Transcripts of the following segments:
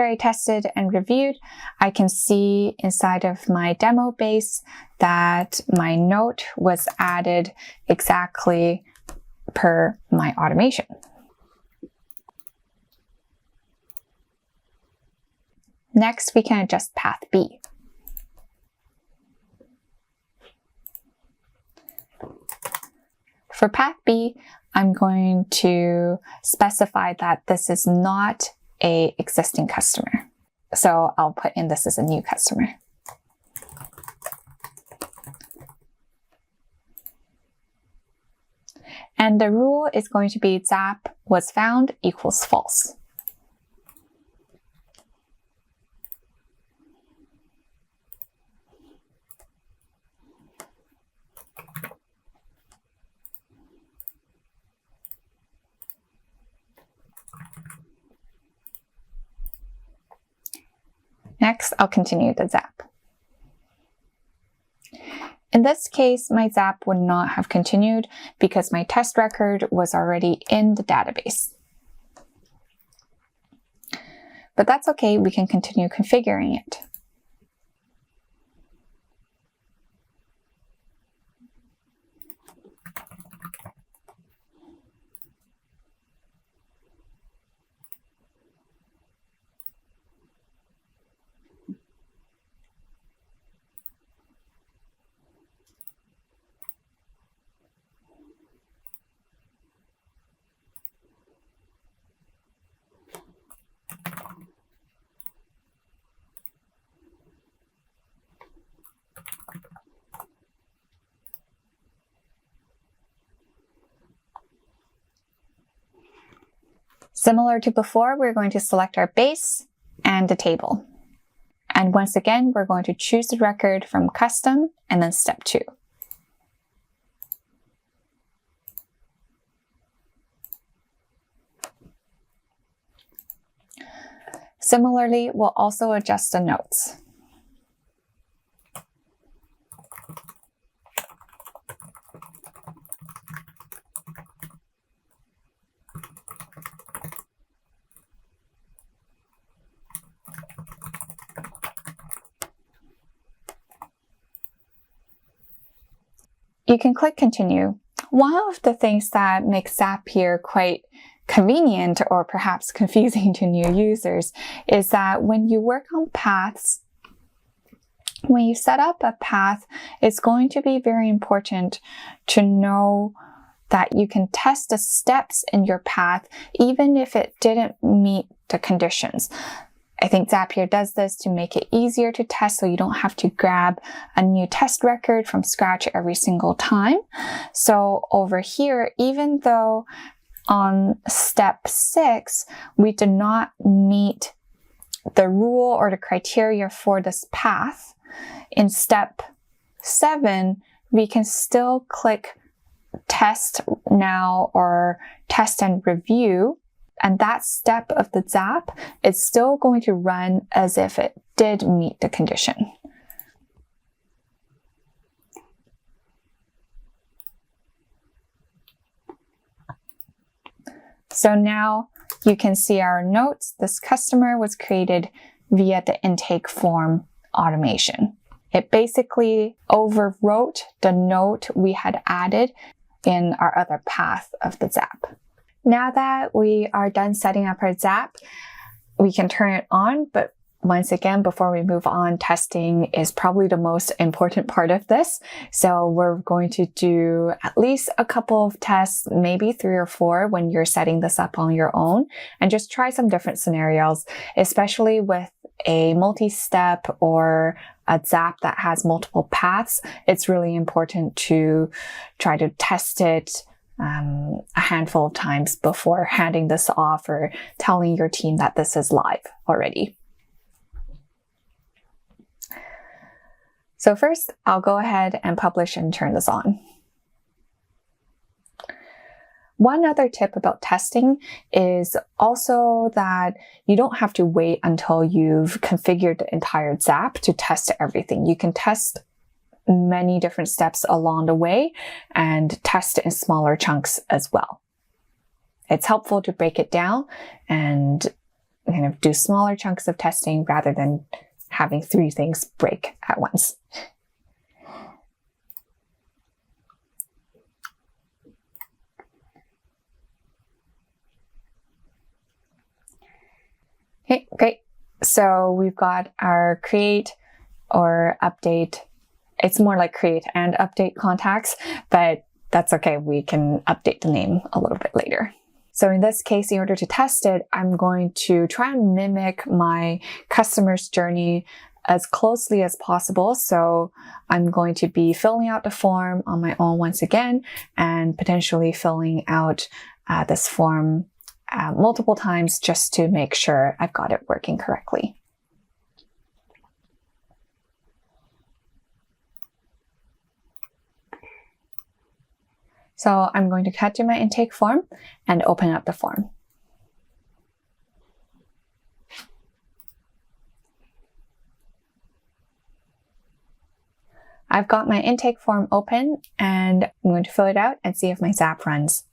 After I tested and reviewed, I can see inside of my demo base that my note was added exactly per my automation. Next, we can adjust path B. For path B, I'm going to specify that this is not an existing customer. So I'll put in this as a new customer. And the rule is going to be Zap was found equals false. Next, I'll continue the Zap. In this case, my Zap would not have continued because my test record was already in the database. But that's okay, we can continue configuring it. Similar to before, we're going to select our base and the table. And once again, we're going to choose the record from custom and then step 2. Similarly, we'll also adjust the notes. You can click continue. One of the things that makes Zapier quite convenient or perhaps confusing to new users is that when you work on paths, when you set up a path, it's going to be very important to know that you can test the steps in your path even if it didn't meet the conditions. I think Zapier does this to make it easier to test so you don't have to grab a new test record from scratch every single time. So over here, even though on step 6, we do not meet the rule or the criteria for this path, in step 7, we can still click test now or test and review. And that step of the Zap is still going to run as if it did meet the condition. So now you can see our notes. This customer was created via the intake form automation. It basically overwrote the note we had added in our other path of the Zap. Now that we are done setting up our Zap, we can turn it on, but once again, before we move on, testing is probably the most important part of this. So we're going to do at least a couple of tests, maybe 3 or 4 when you're setting this up on your own, and just try some different scenarios, especially with a multi-step or a Zap that has multiple paths. It's really important to try to test it a handful of times before handing this off or telling your team that this is live already. So first, I'll go ahead and publish and turn this on. One other tip about testing is also that you don't have to wait until you've configured the entire Zap to test everything. You can test many different steps along the way and test in smaller chunks as well. It's helpful to break it down and kind of do smaller chunks of testing rather than having 3 things break at once. Okay, great. So we've got our create or update. It's more like create and update contacts, but that's okay. We can update the name a little bit later. So in this case, in order to test it, I'm going to try and mimic my customer's journey as closely as possible. So I'm going to be filling out the form on my own once again, and potentially filling out this form multiple times just to make sure I've got it working correctly. So I'm going to cut to my intake form and open up the form. I've got my intake form open and I'm going to fill it out and see if my Zap runs.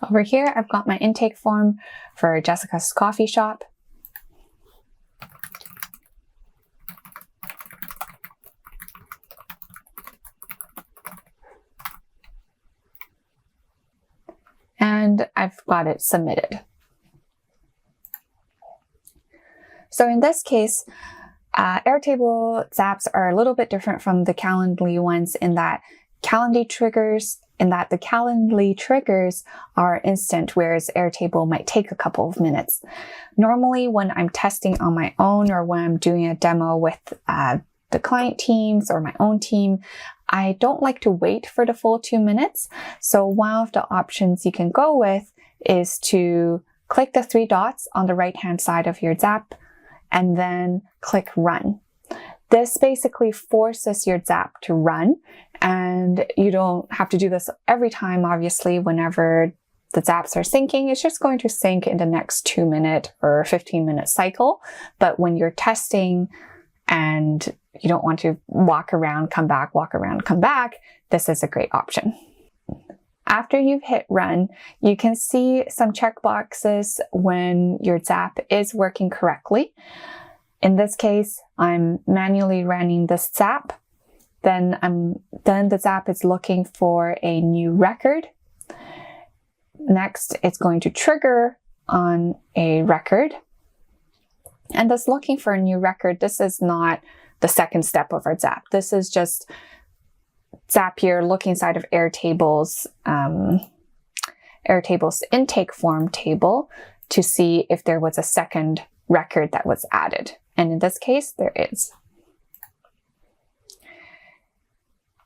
Over here, I've got my intake form for Jessica's coffee shop. And I've got it submitted. So in this case, Airtable Zaps are a little bit different from the Calendly ones in that the Calendly triggers are instant, whereas Airtable might take a couple of minutes. Normally, when I'm testing on my own or when I'm doing a demo with the client teams or my own team, I don't like to wait for the full 2 minutes. So one of the options you can go with is to click the 3 dots on the right-hand side of your Zap and then click Run. This basically forces your Zap to run, and you don't have to do this every time, obviously, whenever the Zaps are syncing. It's just going to sync in the next 2-minute or 15-minute cycle. But when you're testing and you don't want to walk around, come back, walk around, come back, this is a great option. After you've hit run, you can see some checkboxes when your Zap is working correctly. In this case, I'm manually running this Zap. Then the Zap is looking for a new record. Next, it's going to trigger on a record. And this looking for a new record, this is not the second step of our Zap. This is just Zapier looking inside of Airtable's intake form table to see if there was a second record that was added. And in this case, there is.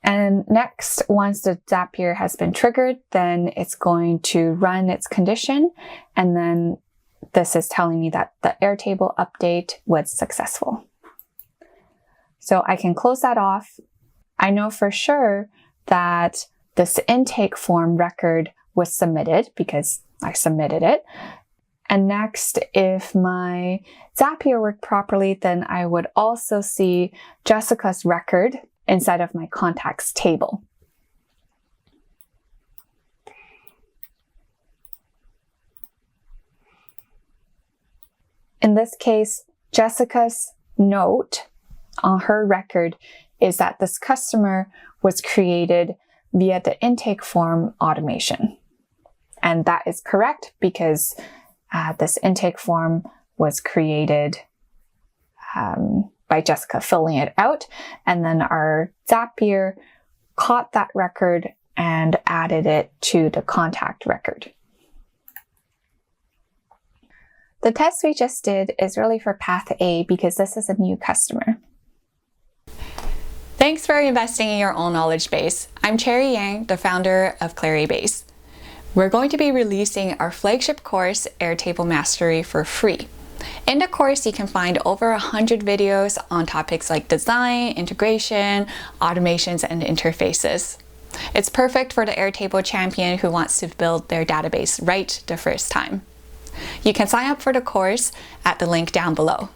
And next, once the Zapier has been triggered, then it's going to run its condition. And then this is telling me that the Airtable update was successful. So I can close that off. I know for sure that this intake form record was submitted because I submitted it. And next, if my Zapier worked properly, then I would also see Jessica's record inside of my contacts table. In this case, Jessica's note on her record is that this customer was created via the intake form automation. And that is correct because this intake form was created by Jessica filling it out. And then our Zapier caught that record and added it to the contact record. The test we just did is really for path A because this is a new customer. Thanks for investing in your own knowledge base. I'm Cherry Yang, the founder of Claribase. We're going to be releasing our flagship course, Airtable Mastery, for free. In the course, you can find over 100 videos on topics like design, integration, automations, and interfaces. It's perfect for the Airtable champion who wants to build their database right the first time. You can sign up for the course at the link down below.